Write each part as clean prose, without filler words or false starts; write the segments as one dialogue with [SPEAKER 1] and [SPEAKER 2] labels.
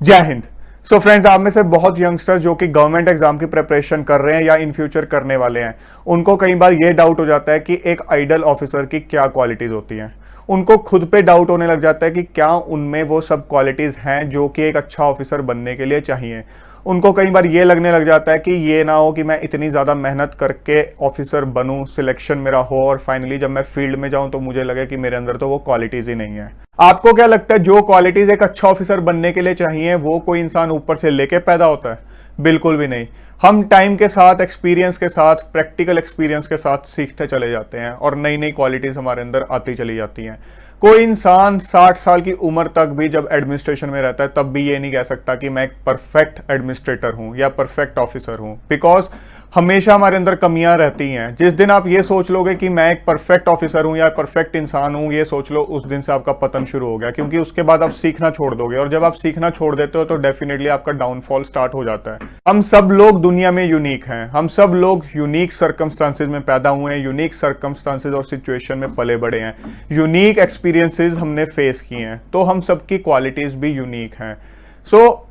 [SPEAKER 1] जय Hind. So friends, आप में से बहुत यंगस्टर जो कि गवर्नमेंट एग्जाम की प्रिपरेशन कर रहे हैं या इन फ्यूचर करने वाले हैं, उनको कई बार ये डाउट हो जाता है कि एक आइडियल ऑफिसर की क्या क्वालिटीज होती हैं। उनको खुद पे डाउट होने लग जाता है कि क्या उनमें वो सब क्वालिटीज हैं जो कि एक अच्छा ऑफिसर बनने के लिए चाहिए। उनको कई बार ये लगने लग जाता है कि ये ना हो कि मैं इतनी ज़्यादा मेहनत करके ऑफिसर बनूं, सिलेक्शन मेरा हो और फाइनली जब मैं फील्ड में जाऊं तो मुझे लगे कि मेरे अंदर तो वो क्वालिटीज़ ही नहीं है। आपको क्या लगता है, जो क्वालिटीज़ एक अच्छा ऑफिसर बनने के लिए चाहिए वो कोई इंसान ऊपर से लेके पैदा होता है? बिल्कुल भी नहीं। हम टाइम के साथ, एक्सपीरियंस के साथ, प्रैक्टिकल एक्सपीरियंस के साथ सीखते चले जाते हैं और नई नई क्वालिटीज़ हमारे अंदर आती चली जाती हैं। कोई इंसान 60 साल की उम्र तक भी जब एडमिनिस्ट्रेशन में रहता है तब भी ये नहीं कह सकता कि मैं एक परफेक्ट एडमिनिस्ट्रेटर हूं या परफेक्ट ऑफिसर हूं, बिकॉज हमेशा हमारे अंदर कमियां रहती हैं। जिस दिन आप ये सोच लोगे कि मैं एक परफेक्ट ऑफिसर हूं या परफेक्ट इंसान हूं, ये सोच लो, उस दिन से आपका पतन शुरू हो गया, क्योंकि उसके बाद आप सीखना छोड़ दोगे और जब आप सीखना छोड़ देते हो तो डेफिनेटली आपका डाउनफॉल स्टार्ट हो जाता है। हम सब लोग दुनिया में यूनिक हैं, हम सब लोग यूनिक सर्कमस्टांसेस में पैदा हुए हैं, यूनिक सर्कमस्टांसेस और सिचुएशन में पले बड़े हैं, यूनिक एक्सपीरियंसेस हमने फेस किए हैं, तो हम सबकी क्वालिटीज भी यूनिक हैं।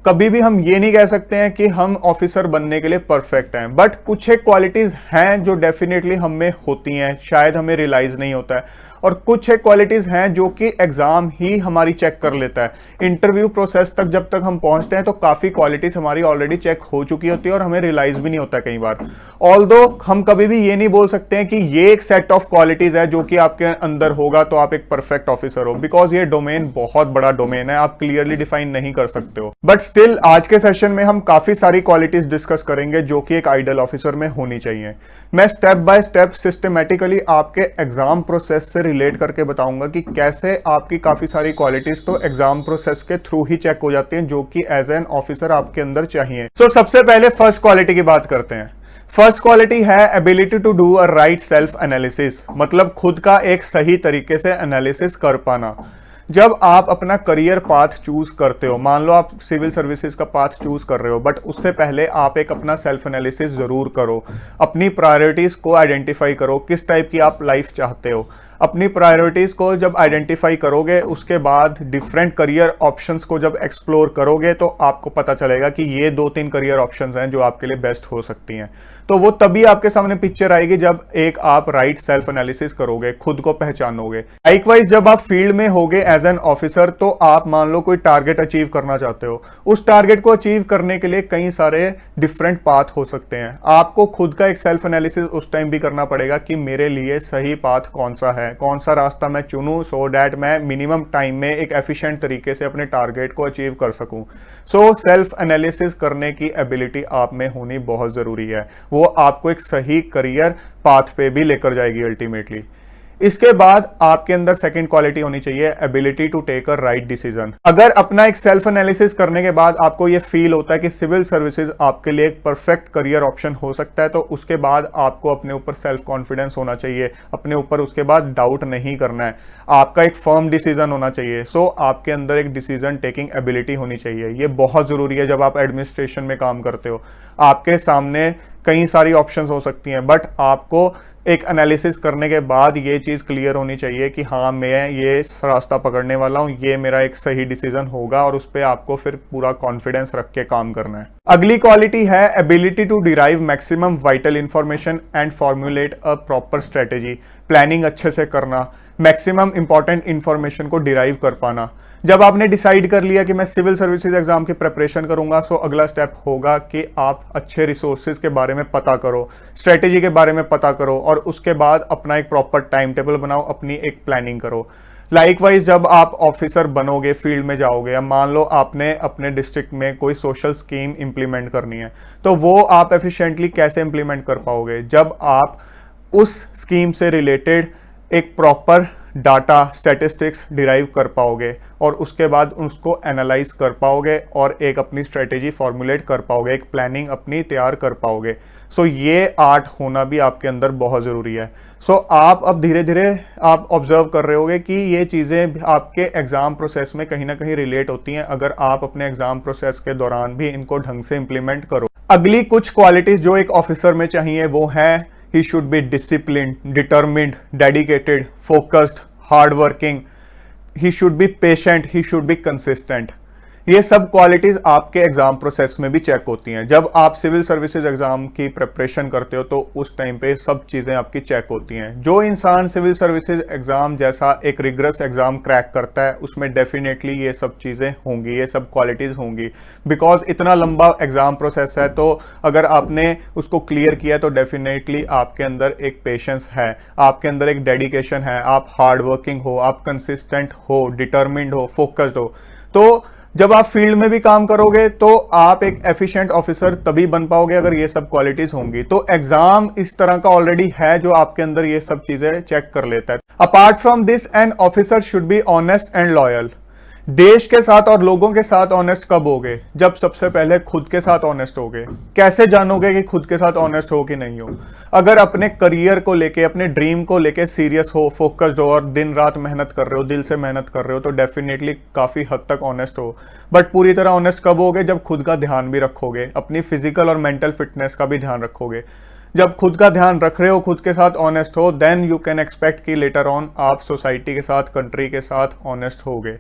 [SPEAKER 1] कभी भी हम ये नहीं कह सकते हैं कि हम ऑफिसर बनने के लिए परफेक्ट हैं, बट कुछ एक क्वालिटीज हैं जो डेफिनेटली हम में होती हैं, शायद हमें रियलाइज नहीं होता है, और कुछ एक क्वालिटीज हैं जो कि एग्जाम ही हमारी चेक कर लेता है। इंटरव्यू प्रोसेस तक जब तक हम पहुंचते हैं तो काफी क्वालिटीज हमारी ऑलरेडी चेक हो चुकी होती है और हमें रियलाइज भी नहीं होता कई बार। ऑल्दो हम कभी भी ये नहीं बोल सकते हैं कि ये एक सेट ऑफ क्वालिटीज है जो कि आपके अंदर होगा तो आप एक परफेक्ट ऑफिसर हो, बिकॉज ये डोमेन बहुत बड़ा डोमेन है, आप क्लियरली डिफाइन नहीं कर सकते हो। बट स्टिल आज के सेशन में हम काफी सारी क्वालिटीज डिस्कस करेंगे जो कि एक आइडियल ऑफिसर में होनी चाहिए। मैं स्टेप बाय स्टेप सिस्टमेटिकली आपके एग्जाम प्रोसेस से रिलेट करके बताऊंगा कि कैसे आपकी काफी सारी क्वालिटीज तो एग्जाम प्रोसेस के थ्रू ही चेक हो जाती हैं जो कि एज एन ऑफिसर आपके अंदर चाहिए। सबसे पहले फर्स्ट क्वालिटी की बात करते हैं। फर्स्ट क्वालिटी है ability to do a right self analysis, मतलब खुद का एक सही तरीके से एनालिसिस कर पाना। जब आप अपना करियर पाथ चूज करते हो, मान लो आप सिविल सर्विसेज का पाथ चूज कर रहे हो, बट उससे पहले आप एक अपना सेल्फ एनालिसिस जरूर करो। अपनी प्रायोरिटीज को आइडेंटिफाई करो, किस टाइप की आप लाइफ चाहते हो। अपनी प्रायोरिटीज को जब आइडेंटिफाई करोगे, उसके बाद डिफरेंट करियर ऑप्शंस को जब एक्सप्लोर करोगे तो आपको पता चलेगा कि ये 2-3 करियर ऑप्शंस हैं जो आपके लिए बेस्ट हो सकती हैं। तो वो तभी आपके सामने पिक्चर आएगी जब एक आप राइट सेल्फ एनालिसिस करोगे, खुद को पहचानोगे। लाइकवाइज जब आप फील्ड में होगे एज एन ऑफिसर, तो आप मान लो कोई टारगेट अचीव करना चाहते हो, उस टारगेट को अचीव करने के लिए कई सारे डिफरेंट पाथ हो सकते हैं। आपको खुद का एक सेल्फ एनालिसिस उस टाइम भी करना पड़ेगा कि मेरे लिए सही पाथ कौन सा है, कौन सा रास्ता मैं चुनूं सो दैट मैं मिनिमम टाइम में एक एफिशिएंट तरीके से अपने टारगेट को अचीव कर सकूं। सेल्फ एनालिसिस करने की एबिलिटी आप में होनी बहुत जरूरी है, वो आपको एक सही करियर पाथ पे भी लेकर जाएगी अल्टीमेटली। इसके बाद आपके अंदर सेकंड क्वालिटी होनी चाहिए ability to take a right decision. अगर अपना एक सेल्फ एनालिसिस करने के बाद आपको ये फील होता है कि सिविल सर्विसेज आपके लिए एक परफेक्ट करियर ऑप्शन हो सकता है, तो उसके बाद आपको अपने ऊपर सेल्फ कॉन्फिडेंस होना चाहिए, अपने ऊपर उसके बाद डाउट नहीं करना है, आपका एक फर्म डिसीजन होना चाहिए। आपके अंदर एक डिसीजन टेकिंग एबिलिटी होनी चाहिए, ये बहुत जरूरी है। जब आप एडमिनिस्ट्रेशन में काम करते हो, आपके सामने कई सारी ऑप्शंस हो सकती हैं, बट आपको एक एनालिसिस करने के बाद ये चीज क्लियर होनी चाहिए कि हाँ, मैं ये रास्ता पकड़ने वाला हूँ, ये मेरा एक सही डिसीजन होगा, और उस पर आपको फिर पूरा कॉन्फिडेंस रख के काम करना है। अगली क्वालिटी है ability to derive maximum vital information and formulate a proper strategy. Planning अच्छे से करना, मैक्सिमम इंपॉर्टेंट इंफॉर्मेशन को डिराइव कर पाना। जब आपने डिसाइड कर लिया कि मैं सिविल सर्विसेज एग्जाम की प्रिपरेशन करूंगा, अगला स्टेप होगा कि आप अच्छे रिसोर्सेज के बारे में पता करो, स्ट्रेटेजी के बारे में पता करो, और उसके बाद अपना एक प्रॉपर टाइम टेबल बनाओ, अपनी एक प्लानिंग करो। लाइकवाइज जब आप ऑफिसर बनोगे, फील्ड में जाओगे, या मान लो आपने अपने डिस्ट्रिक्ट में कोई सोशल स्कीम इंप्लीमेंट करनी है, तो वो आप एफिशिएंटली कैसे इंप्लीमेंट कर पाओगे? जब आप उस स्कीम से रिलेटेड एक प्रॉपर डाटा, स्टैटिस्टिक्स डिराइव कर पाओगे और उसके बाद उसको एनालाइज कर पाओगे और एक अपनी स्ट्रेटेजी फॉर्मुलेट कर पाओगे, एक प्लानिंग अपनी तैयार कर पाओगे। ये आर्ट होना भी आपके अंदर बहुत ज़रूरी है। आप अब धीरे धीरे आप ऑब्जर्व कर रहे होगे कि ये चीज़ें आपके एग्ज़ाम प्रोसेस में कहीं ना कहीं रिलेट होती हैं, अगर आप अपने एग्ज़ाम प्रोसेस के दौरान भी इनको ढंग से इंप्लीमेंट करो। अगली कुछ क्वालिटीज़ जो एक ऑफिसर में चाहिए वो है he should be disciplined, determined, dedicated, focused, hardworking. He should be patient. He should be consistent. ये सब क्वालिटीज आपके एग्जाम प्रोसेस में भी चेक होती हैं। जब आप सिविल सर्विसेज एग्जाम की प्रिपरेशन करते हो तो उस टाइम पे सब चीजें आपकी चेक होती हैं। जो इंसान सिविल सर्विसेज एग्जाम जैसा एक रिगरस एग्जाम क्रैक करता है उसमें डेफिनेटली ये सब चीजें होंगी, ये सब क्वालिटीज होंगी, बिकॉज इतना लंबा एग्जाम प्रोसेस है। तो अगर आपने उसको क्लियर किया तो डेफिनेटली आपके अंदर एक पेशेंस है, आपके अंदर एक डेडिकेशन है, आप हार्ड वर्किंग हो, आप कंसिस्टेंट हो, डिटर्मिन्ड हो, फोकस्ड हो। तो जब आप फील्ड में भी काम करोगे तो आप एक एफिशिएंट ऑफिसर तभी बन पाओगे अगर ये सब क्वालिटीज होंगी। तो एग्जाम इस तरह का ऑलरेडी है जो आपके अंदर ये सब चीजें चेक कर लेता है। Apart from this an officer should be honest and loyal. देश के साथ और लोगों के साथ ऑनेस्ट कब होगे? जब सबसे पहले खुद के साथ ऑनेस्ट होगे। कैसे जानोगे कि खुद के साथ ऑनेस्ट हो कि नहीं हो? अगर अपने करियर को लेके, अपने ड्रीम को लेके सीरियस हो, फोकस्ड हो और दिन रात मेहनत कर रहे हो, दिल से मेहनत कर रहे हो, तो डेफिनेटली काफी हद तक ऑनेस्ट हो। बट पूरी तरह ऑनेस्ट कब होगे? जब खुद का ध्यान भी रखोगे, अपनी फिजिकल और मेंटल फिटनेस का भी ध्यान रखोगे। जब खुद का ध्यान रख रहे हो, खुद के साथ ऑनेस्ट हो, देन यू कैन एक्सपेक्ट कि लेटर ऑन आप सोसाइटी के साथ, कंट्री के साथ ऑनेस्ट होगे।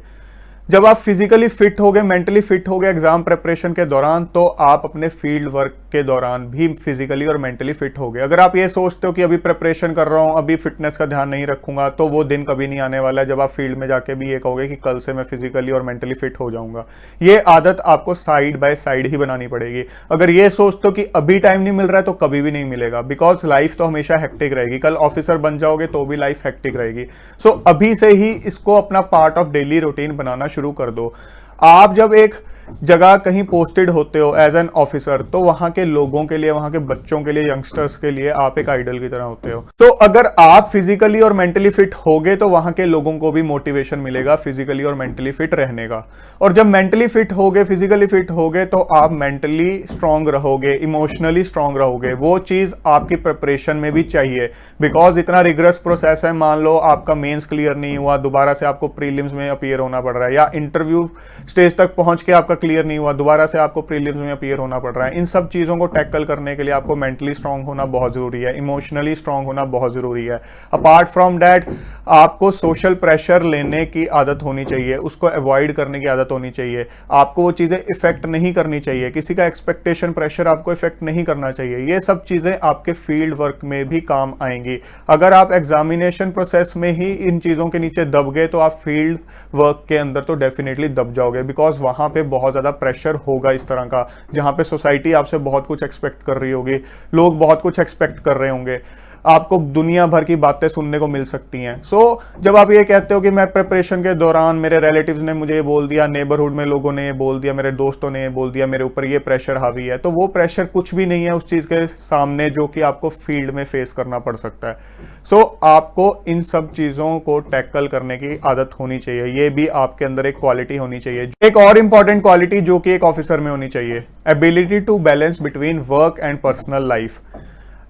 [SPEAKER 1] जब आप फिजिकली फिट होगे, मेंटली फिट होगे एग्जाम प्रिपरेशन के दौरान, तो आप अपने फील्ड वर्क के दौरान भी फिजिकली और मेंटली फिट होगे। अगर आप ये सोचते हो कि अभी प्रिपरेशन कर रहा हूं, अभी फिटनेस का ध्यान नहीं रखूंगा, तो वो दिन कभी नहीं आने वाला है जब आप फील्ड में जाके भी ये कहोगे कि कल से मैं फिजिकली और मेंटली फिट हो जाऊंगा। ये आदत आपको साइड बाय साइड ही बनानी पड़ेगी। अगर ये सोचते हो कि अभी टाइम नहीं मिल रहा है तो कभी भी नहीं मिलेगा, बिकॉज लाइफ तो हमेशा हेक्टिक रहेगी। कल ऑफिसर बन जाओगे तो भी लाइफ हेक्टिक रहेगी। सो अभी से ही इसको अपना पार्ट ऑफ डेली रूटीन बनाना शुरू कर दो। आप जब एक जगह कहीं पोस्टेड होते हो एज एन ऑफिसर, तो वहां के लोगों के लिए, वहां के बच्चों के लिए, यंगस्टर्स के लिए आप एक आइडल की तरह होते हो। तो अगर आप फिजिकली और मेंटली फिट होगे तो वहां के लोगों को भी मोटिवेशन मिलेगा फिजिकली और मेंटली फिट रहने का। और जब मेंटली फिट होगे, फिजिकली फिट होगे, तो आप मेंटली स्ट्रांग रहोगे, इमोशनली स्ट्रांग रहोगे। वो चीज आपकी प्रिपरेशन में भी चाहिए, बिकॉज इतना रिगरस प्रोसेस है। मान लो आपका मेंस क्लियर नहीं हुआ, दोबारा से आपको प्रीलिम्स में अपीयर होना पड़ रहा है, या इंटरव्यू स्टेज तक पहुंच के आपका क्लियर नहीं हुआ, दोबारा से आपको प्रीलिम्स में अपीयर होना पड़ रहा है। इन सब चीजों को टैकल करने के लिए आपको मेंटली स्ट्रांग होना बहुत जरूरी है, इमोशनली स्ट्रांग होना बहुत जरूरी है। अपार्ट फ्रॉम दैट, आपको सोशल प्रेशर लेने की आदत होनी चाहिए, उसको अवॉइड करने की आदत होनी चाहिए। आपको वो चीजें इफेक्ट नहीं करनी चाहिए, किसी का एक्सपेक्टेशन प्रेशर आपको इफेक्ट नहीं करना चाहिए। ये सब चीजें आपके फील्ड वर्क में भी काम आएंगी। अगर आप एग्जामिनेशन प्रोसेस में ही इन चीजों के नीचे दब गए तो आप फील्ड वर्क के अंदर तो डेफिनेटली दब जाओगे, बिकॉज वहां पे बहुत ज्यादा प्रेशर होगा इस तरह का, जहां पे सोसाइटी आपसे बहुत कुछ एक्सपेक्ट कर रही होगी, लोग बहुत कुछ एक्सपेक्ट कर रहे होंगे, आपको दुनिया भर की बातें सुनने को मिल सकती हैं। सो जब आप ये कहते हो कि मैं प्रिपरेशन के दौरान मेरे रिलेटिव्स ने मुझे ये बोल दिया, नेबरहुड में लोगों ने ये बोल दिया, मेरे दोस्तों ने ये बोल दिया, मेरे ऊपर ये प्रेशर हावी है, तो वो प्रेशर कुछ भी नहीं है उस चीज के सामने जो कि आपको फील्ड में फेस करना पड़ सकता है। सो आपको इन सब चीजों को टैकल करने की आदत होनी चाहिए। ये भी आपके अंदर एक क्वालिटी होनी चाहिए। एक और इंपॉर्टेंट क्वालिटी जो कि एक ऑफिसर में होनी चाहिए, ability to balance between work and personal life.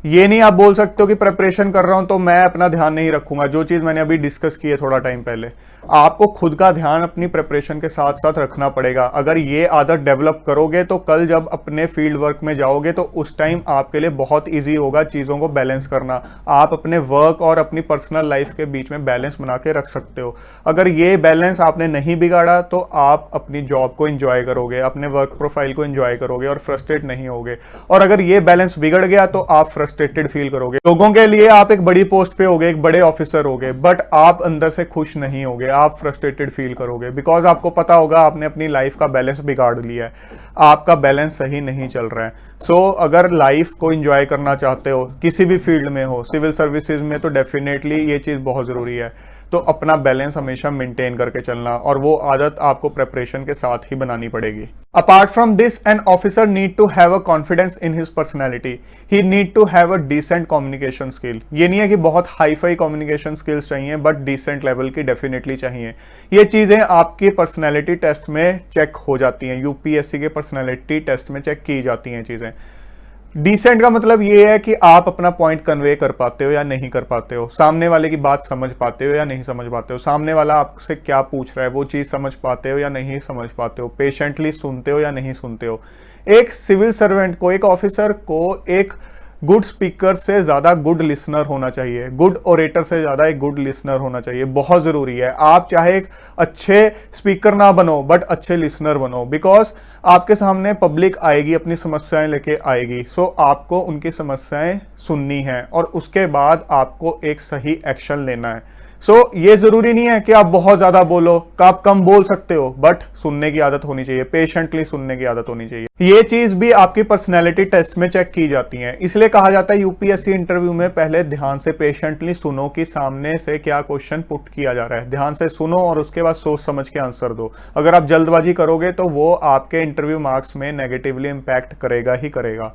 [SPEAKER 1] ये नहीं आप बोल सकते हो कि प्रिपरेशन कर रहा हूं तो मैं अपना ध्यान नहीं रखूंगा, जो चीज मैंने अभी डिस्कस की है थोड़ा टाइम पहले। आपको खुद का ध्यान अपनी प्रिपरेशन के साथ साथ रखना पड़ेगा। अगर ये आदत डेवलप करोगे तो कल जब अपने फील्ड वर्क में जाओगे तो उस टाइम आपके लिए बहुत ईजी होगा चीज़ों को बैलेंस करना। आप अपने वर्क और अपनी पर्सनल लाइफ के बीच में बैलेंस बना के रख सकते हो। अगर ये बैलेंस आपने नहीं बिगाड़ा तो आप अपनी जॉब को एंजॉय करोगे, अपने वर्क प्रोफाइल को एंजॉय करोगे और फ्रस्ट्रेट नहीं होगे। और अगर ये बैलेंस बिगड़ गया तो आप फ्रस्ट्रेटेड फील करोगे। लोगों के लिए आप एक बड़ी पोस्ट पे होगे, एक बड़े ऑफिसर होगे, बट आप अंदर से खुश नहीं होगे, आप फ्रस्ट्रेटेड फील करोगे, बिकॉज आपको पता होगा आपने अपनी लाइफ का बैलेंस बिगाड़ लिया है, आपका बैलेंस सही नहीं चल रहा है। सो अगर लाइफ को एंजॉय करना चाहते हो, किसी भी फील्ड में हो, सिविल सर्विसेज में तो डेफिनेटली ये चीज़ बहुत ज़रूरी है। तो अपना बैलेंस हमेशा मेंटेन करके चलना, और वो आदत आपको प्रिपरेशन के साथ ही बनानी पड़ेगी। Apart from this, an officer need to have a confidence in his personality. He need to have a decent communication skill. ये नहीं है कि बहुत हाई फाई कम्युनिकेशन स्किल्स चाहिए, बट डिसेंट लेवल की डेफिनेटली चाहिए। ये चीज़ें आपकी पर्सनैलिटी टेस्ट में चेक हो जाती हैं, यूपीएससी के पर्सनैलिटी टेस्ट में चेक की जाती हैं चीज़ें। डिसेंट का मतलब ये है कि आप अपना पॉइंट कन्वे कर पाते हो या नहीं कर पाते हो, सामने वाले की बात समझ पाते हो या नहीं समझ पाते हो, सामने वाला आपसे क्या पूछ रहा है वो चीज़ समझ पाते हो या नहीं समझ पाते हो, पेशेंटली सुनते हो या नहीं सुनते हो। एक सिविल सर्वेंट को, एक ऑफिसर को एक गुड स्पीकर से ज़्यादा गुड लिसनर होना चाहिए, गुड ओरेटर से ज़्यादा एक गुड लिसनर होना चाहिए, बहुत ज़रूरी है। आप चाहे एक अच्छे स्पीकर ना बनो बट अच्छे लिसनर बनो, बिकॉज आपके सामने पब्लिक आएगी, अपनी समस्याएं लेके आएगी, सो आपको उनकी समस्याएं सुननी है और उसके बाद आपको एक सही एक्शन लेना है। ये जरूरी नहीं है कि आप बहुत ज्यादा बोलो, कि आप कम बोल सकते हो, बट सुनने की आदत होनी चाहिए, पेशेंटली सुनने की आदत होनी चाहिए। ये चीज भी आपकी पर्सनैलिटी टेस्ट में चेक की जाती है, इसलिए कहा जाता है यूपीएससी इंटरव्यू में पहले ध्यान से पेशेंटली सुनो कि सामने से क्या क्वेश्चन पुट किया जा रहा है, ध्यान से सुनो और उसके बाद सोच समझ के आंसर दो। अगर आप जल्दबाजी करोगे तो वो आपके इंटरव्यू मार्क्स में नेगेटिवली इंपैक्ट करेगा ही करेगा।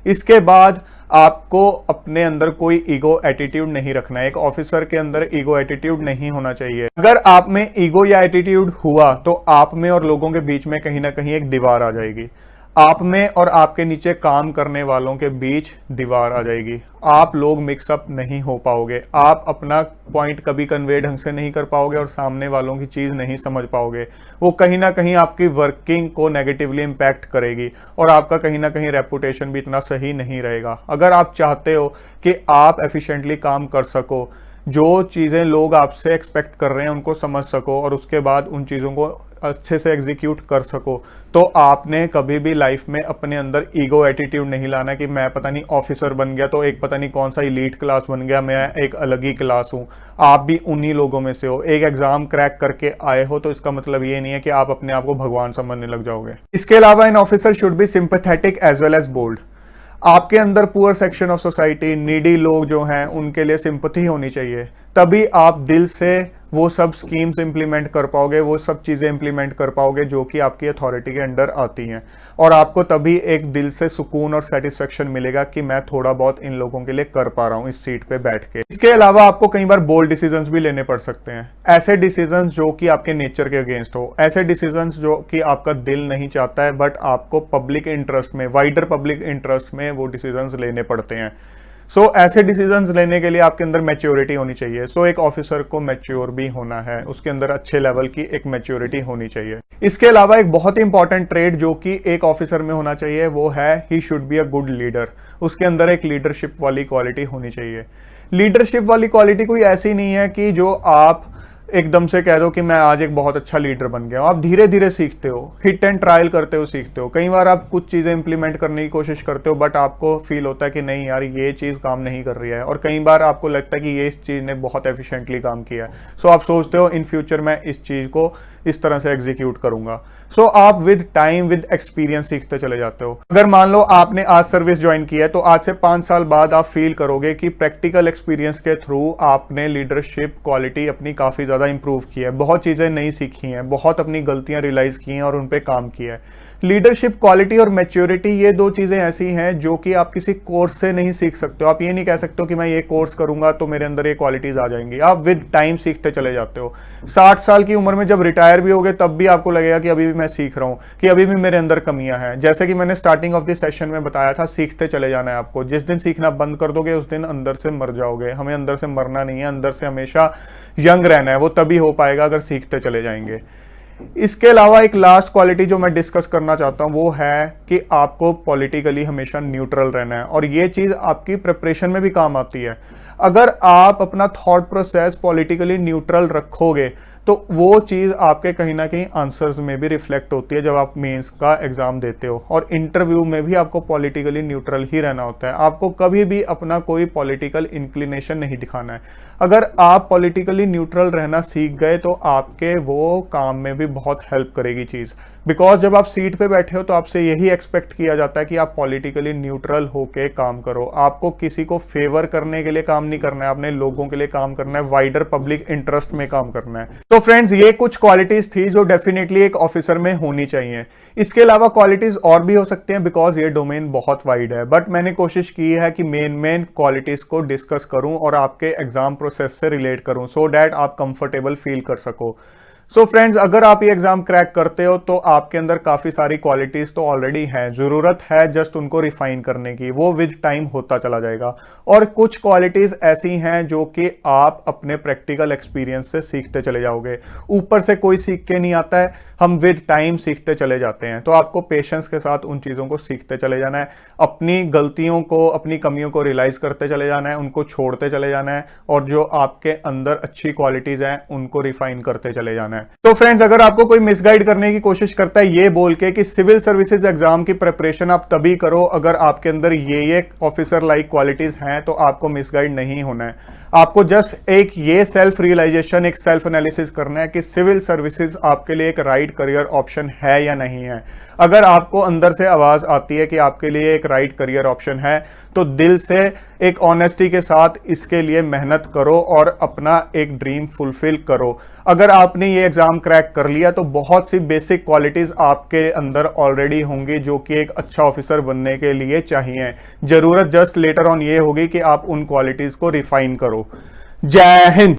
[SPEAKER 1] इसके बाद आपको अपने अंदर कोई ईगो एटीट्यूड नहीं रखना है, एक ऑफिसर के अंदर ईगो एटीट्यूड नहीं होना चाहिए। अगर आप में ईगो या एटीट्यूड हुआ तो आप में और लोगों के बीच में कहीं ना कहीं एक दीवार आ जाएगी, आप में और आपके नीचे काम करने वालों के बीच दीवार आ जाएगी, आप लोग मिक्सअप नहीं हो पाओगे, आप अपना पॉइंट कभी कन्वे ढंग से नहीं कर पाओगे और सामने वालों की चीज नहीं समझ पाओगे। वो कहीं ना कहीं आपकी वर्किंग को नेगेटिवली इंपैक्ट करेगी और आपका कहीं ना कहीं रेपुटेशन भी इतना सही नहीं रहेगा। अगर आप चाहते हो कि आप एफिशिएंटली काम कर सको, जो चीजें लोग आपसे एक्सपेक्ट कर रहे हैं उनको समझ सको और उसके बाद उन चीजों को अच्छे से एग्जीक्यूट कर सको, तो आपने कभी भी लाइफ में अपने अंदर ईगो एटीट्यूड नहीं लाना कि मैं पता नहीं ऑफिसर बन गया तो एक पता नहीं कौन सा इलीट क्लास बन गया, मैं एक अलग ही क्लास हूं। आप भी उन्हीं लोगों में से हो, एक एग्जाम क्रैक करके आए हो तो इसका मतलब ये नहीं है कि आप अपने आप को भगवान समझने लग जाओगे। इसके अलावा an officer should be sympathetic as well as bold. आपके अंदर poor section of society, needy लोग जो हैं, उनके लिए सिंपैथी होनी चाहिए, तभी आप दिल से वो सब स्कीम्स इंप्लीमेंट कर पाओगे, वो सब चीजें इंप्लीमेंट कर पाओगे जो कि आपकी अथॉरिटी के अंडर आती हैं, और आपको तभी एक दिल से सुकून और सेटिस्फेक्शन मिलेगा कि मैं थोड़ा बहुत इन लोगों के लिए कर पा रहा हूं इस सीट पे बैठ के। इसके अलावा आपको कई बार बोल्ड डिसीजंस भी लेने पड़ सकते हैं, ऐसे डिसीजंस जो कि आपके नेचर के अगेंस्ट हो, ऐसे डिसीजंस जो कि आपका दिल नहीं चाहता है बट आपको पब्लिक इंटरेस्ट में, वाइडर पब्लिक इंटरेस्ट में वो डिसीजंस लेने पड़ते हैं। ऐसे डिसीजंस लेने के लिए आपके अंदर मैच्योरिटी होनी चाहिए। एक ऑफिसर को मैच्योर भी होना है, उसके अंदर अच्छे लेवल की एक मैच्योरिटी होनी चाहिए। इसके अलावा एक बहुत ही इंपॉर्टेंट ट्रेड जो कि एक ऑफिसर में होना चाहिए वो है he should be a good leader. उसके अंदर एक लीडरशिप वाली क्वालिटी होनी चाहिए। लीडरशिप वाली क्वालिटी कोई ऐसी नहीं है कि जो आप एकदम से कह दो कि मैं आज एक बहुत अच्छा लीडर बन गया हूं। आप धीरे धीरे सीखते हो, हिट एंड ट्रायल करते हो, सीखते हो। कई बार आप कुछ चीजें इंप्लीमेंट करने की कोशिश करते हो बट आपको फील होता है कि नहीं यार ये चीज काम नहीं कर रही है, और कई बार आपको लगता है कि ये इस चीज ने बहुत एफिशिएंटली काम किया है। आप सोचते हो इन फ्यूचर मैं इस चीज को इस तरह से एग्जीक्यूट करूंगा। आप विद टाइम, विद एक्सपीरियंस सीखते चले जाते हो। अगर मान लो आपने आज सर्विस ज्वाइन की है तो आज से 5 साल बाद आप फील करोगे कि प्रैक्टिकल एक्सपीरियंस के थ्रू आपने लीडरशिप क्वालिटी अपनी काफी ज्यादा इंप्रूव की है, बहुत चीजें नई सीखी हैं, बहुत अपनी गलतियां रियलाइज की हैं और उन पे काम किया है। लीडरशिप क्वालिटी और मैच्योरिटी ये दो चीजें ऐसी हैं जो कि आप किसी कोर्स से नहीं सीख सकते हो। आप ये नहीं कह सकते हो कि मैं ये कोर्स करूंगा तो मेरे अंदर ये क्वालिटीज आ जाएंगी। आप विद टाइम सीखते चले जाते हो। 60 साल की उम्र में जब रिटायर भी होगे तब भी आपको लगेगा कि अभी भी मैं सीख रहा हूं, कि अभी भी मेरे अंदर कमियां हैं। जैसे कि मैंने स्टार्टिंग ऑफ दिस सेशन में बताया था, सीखते चले जाना है आपको। जिस दिन सीखना बंद कर दोगे उस दिन अंदर से मर जाओगे। हमें अंदर से मरना नहीं है, अंदर से हमेशा यंग रहना है। वो तभी हो पाएगा अगर सीखते चले जाएंगे। इसके अलावा एक लास्ट क्वालिटी जो मैं डिस्कस करना चाहता हूं वो है कि आपको पॉलिटिकली हमेशा न्यूट्रल रहना है, और ये चीज आपकी प्रिपरेशन में भी काम आती है। अगर आप अपना थॉट प्रोसेस पॉलिटिकली न्यूट्रल रखोगे तो वो चीज आपके कहीं ना कहीं आंसर्स में भी रिफ्लेक्ट होती है जब आप मेंस का एग्जाम देते हो। और इंटरव्यू में भी आपको पॉलिटिकली न्यूट्रल ही रहना होता है। आपको कभी भी अपना कोई पॉलिटिकल इंक्लिनेशन नहीं दिखाना है। अगर आप पॉलिटिकली न्यूट्रल रहना सीख गए तो आपके वो काम में भी बहुत हेल्प करेगी चीज। बिकॉज जब आप सीट पे बैठे हो तो आपसे यही एक्सपेक्ट किया जाता है कि आप पॉलिटिकली न्यूट्रल होके काम करो। आपको किसी को फेवर करने के लिए काम नहीं करना है, अपने लोगों के लिए काम करना है, वाइडर पब्लिक इंटरेस्ट में काम करना है। तो फ्रेंड्स, ये कुछ क्वालिटीज थी जो डेफिनेटली एक ऑफिसर में होनी चाहिए। इसके अलावा क्वालिटीज और भी हो सकती हैं बिकॉज ये डोमेन बहुत वाइड है, बट मैंने कोशिश की है कि मेन क्वालिटीज को डिस्कस करूं और आपके एग्जाम प्रोसेस से रिलेट करूं सो दैट आप कंफर्टेबल फील कर सको। सो फ्रेंड्स, अगर आप ये एग्जाम क्रैक करते हो तो आपके अंदर काफी सारी क्वालिटीज तो ऑलरेडी हैं, जरूरत है जस्ट उनको रिफाइन करने की, वो विद टाइम होता चला जाएगा। और कुछ क्वालिटीज ऐसी हैं जो कि आप अपने प्रैक्टिकल एक्सपीरियंस से सीखते चले जाओगे, ऊपर से कोई सीख के नहीं आता है, हम विद टाइम सीखते चले जाते हैं। तो आपको पेशेंस के साथ उन चीजों को सीखते चले जाना है, अपनी गलतियों को, अपनी कमियों को रियलाइज करते चले जाना है, उनको छोड़ते चले जाना है, और जो आपके अंदर अच्छी क्वालिटीज हैं उनको रिफाइन करते चले जाना है। तो फ्रेंड्स, अगर आपको कोई मिसगाइड करने की कोशिश करता है ये बोल के कि सिविल सर्विसेज एग्जाम की प्रिपरेशन आप तभी करो अगर आपके अंदर ये ऑफिसर लाइक क्वालिटीज हैं, तो आपको मिसगाइड नहीं होना है। आपको जस्ट एक ये सेल्फ रियलाइजेशन, एक सेल्फ एनालिसिस करना है कि सिविल सर्विसेज आपके लिए एक राइट करियर ऑप्शन है या नहीं है। अगर आपको अंदर से आवाज आती है कि आपके लिए एक राइट करियर ऑप्शन है, तो दिल से एक ऑनेस्टी के साथ इसके लिए मेहनत करो और अपना एक ड्रीम फुलफिल करो। अगर आपने ये एग्जाम क्रैक कर लिया तो बहुत सी बेसिक क्वालिटीज आपके अंदर ऑलरेडी होंगी जो कि एक अच्छा ऑफिसर बनने के लिए चाहिए। जरूरत जस्ट लेटर ऑन ये होगी कि आप उन क्वालिटीज को रिफाइन करो। जय हिंद।